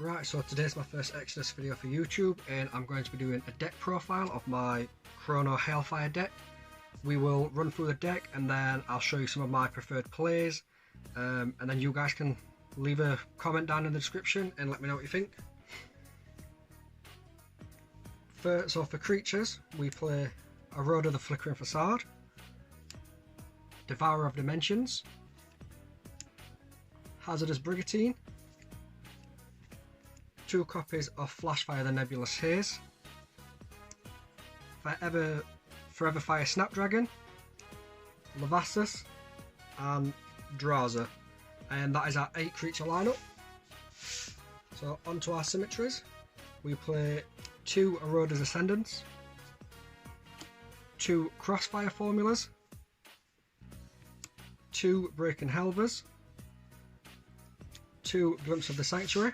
Right, so today's my first Exodus video for YouTube, and I'm going to be doing a deck profile of my Chrono Hailfire deck. We will run through the deck and then I'll show you some of my preferred plays, and then you guys can leave a comment down in the description and let me know what you think. So for creatures, we play Eroder the Flickering Facade, Devourer of Dimensions, Hazardous Brigantine, 2 copies of Flashfire the Nebulous Haze, Forever Fire Snapdragon, Lavastus, and Draza. And that is our 8 creature lineup. So onto our symmetries. We play 2 Eroder's Ascendants, 2 Crossfire Formulas, 2 Breaking Helvers, 2 Glimpse of the Sanctuary,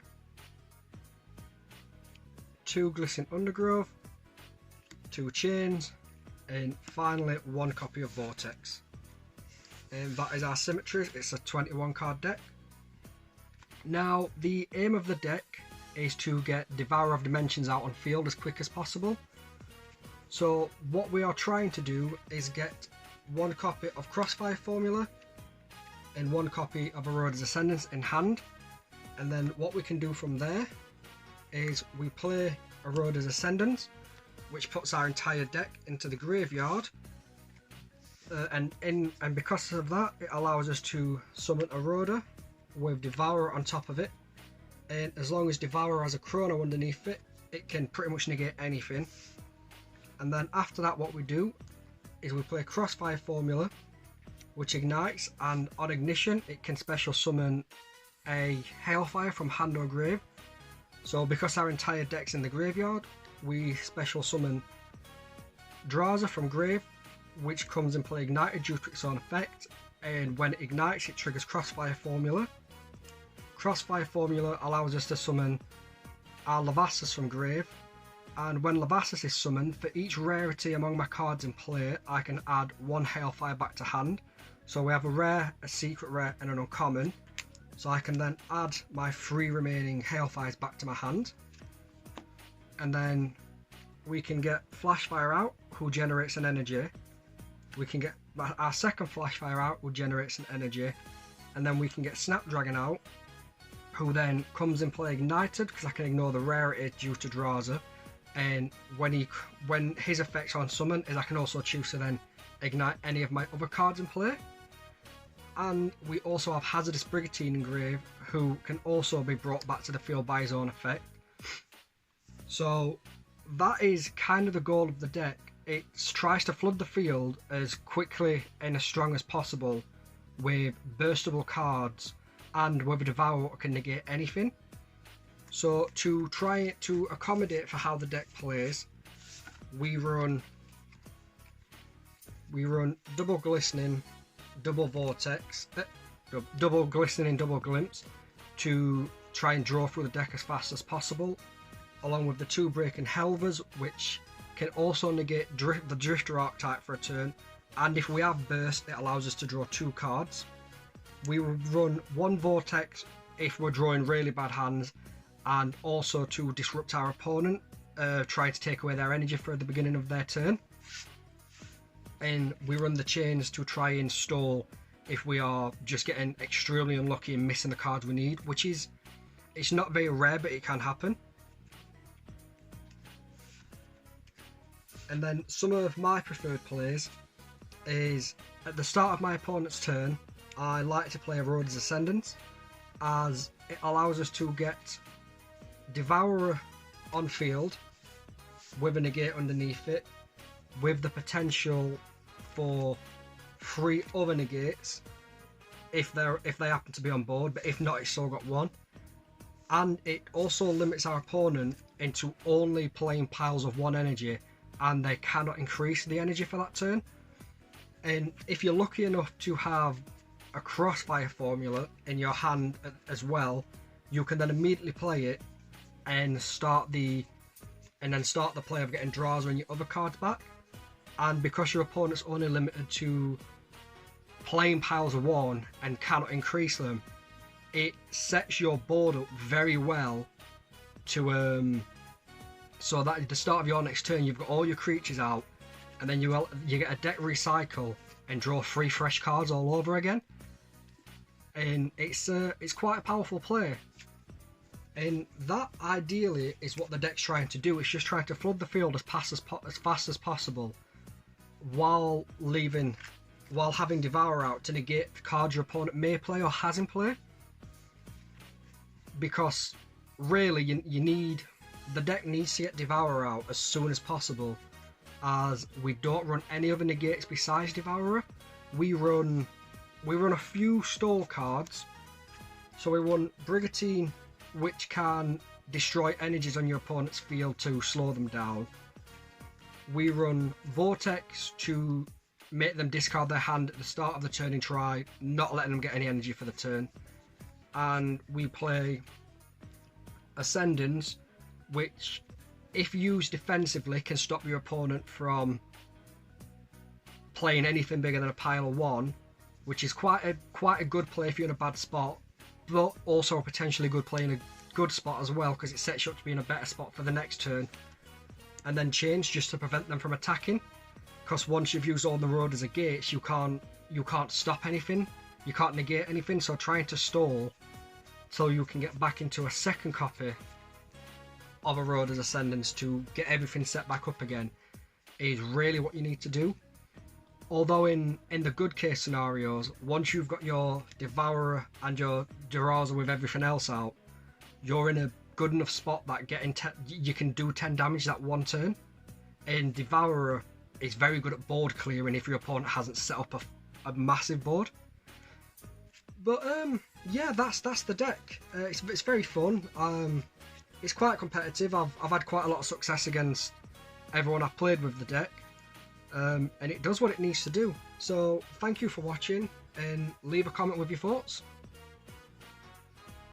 2 Glistening Undergrowth, 2 Chains, and finally 1 copy of Vortex. And that is our symmetries. It's a 21 card deck. Now the aim of the deck is to get Devourer of Dimensions out on field as quick as possible. So what we are trying to do is get 1 copy of Crossfire Formula and 1 copy of Eroder's Ascendance in hand, and then what we can do from there is we play Eroder's Ascendance, which puts our entire deck into the graveyard, and because of that it allows us to summon Eroder with Devourer on top of it, and as long as Devourer has a Chrono underneath it, it can pretty much negate anything. And then after that what we do is we play Crossfire Formula, which ignites, and on ignition it can special summon a Hailfire from hand or grave. So because our entire deck's in the graveyard, we special summon Draza from grave, which comes in play ignited due to its own effect, and when it ignites it triggers Crossfire Formula. Crossfire Formula allows us to summon our Lavastus from grave, and when Lavastus is summoned, for each rarity among my cards in play I can add 1 Hailfire back to hand. So we have a rare, a secret rare, and an uncommon. So I can then add my 3 remaining Hailfires back to my hand. And then we can get Flashfire out, who generates an energy. We can get our second Flashfire out, who generates an energy. And then we can get Snapdragon out, who then comes in play ignited, because I can ignore the rarity due to Draza. And when his effects on summon is I can also choose to then ignite any of my other cards in play. And we also have Hazardous Brigantine in grave, who can also be brought back to the field by his own effect. So that is kind of the goal of the deck. It tries to flood the field as quickly and as strong as possible with burstable cards and with a Devourer can negate anything. So to try to accommodate for how the deck plays, we run double Glistening, double Vortex, double Glistening, double Glimpse to try and draw through the deck as fast as possible, along with the 2 Breaking Helvers, which can also negate the Drifter archetype for a turn, and if we have Burst it allows us to draw 2 cards. We will run 1 Vortex if we're drawing really bad hands, and also to disrupt our opponent, trying to take away their energy for the beginning of their turn. And we run the Chains to try and stall if we are just getting extremely unlucky and missing the cards we need, which is, it's not very rare, but it can happen. And then some of my preferred plays is at the start of my opponent's turn I like to play Eroder's Ascendance, as it allows us to get Devourer on field with a negate underneath it, with the potential for 3 other negates if they happen to be on board, but if not it's still got 1. And it also limits our opponent into only playing piles of 1 energy, and they cannot increase the energy for that turn. And if you're lucky enough to have a Crossfire Formula in your hand as well, you can then immediately play it and start the play of getting draws on your other cards back. And because your opponent's only limited to playing piles of 1 and cannot increase them, it sets your board up very well to so that at the start of your next turn you've got all your creatures out, and then you get a deck recycle and draw 3 fresh cards all over again. And it's quite a powerful play. And that ideally is what the deck's trying to do. It's just trying to flood the field as fast as possible, while having Devour out to negate the cards your opponent may play or has in play. Because really, the deck needs to get Devourer out as soon as possible, as we don't run any other negates besides Devourer. We run a few stall cards. So we run Brigantine, which can destroy energies on your opponent's field to slow them down. We run Vortex to make them discard their hand at the start of the turn and try not letting them get any energy for the turn. And we play Ascendance, which, if used defensively, can stop your opponent from playing anything bigger than a pile of 1, which is quite a good play if you're in a bad spot, but also a potentially good play in a good spot as well, because it sets you up to be in a better spot for the next turn. And then Change, just to prevent them from attacking, because once you've used all the road as a gates, you can't stop anything, you can't negate anything. So trying to stall so you can get back into a second copy of a Road as Ascendance to get everything set back up again is really what you need to do. Although in the good case scenarios, once you've got your Devourer and your Duraza with everything else out, you're in a good enough spot that you can do 10 damage that one turn. And Devourer is very good at board clearing if your opponent hasn't set up a massive board. But yeah, that's the deck. It's very fun. It's quite competitive. I've had quite a lot of success against everyone I've played with the deck. And it does what it needs to do. So thank you for watching, and leave a comment with your thoughts.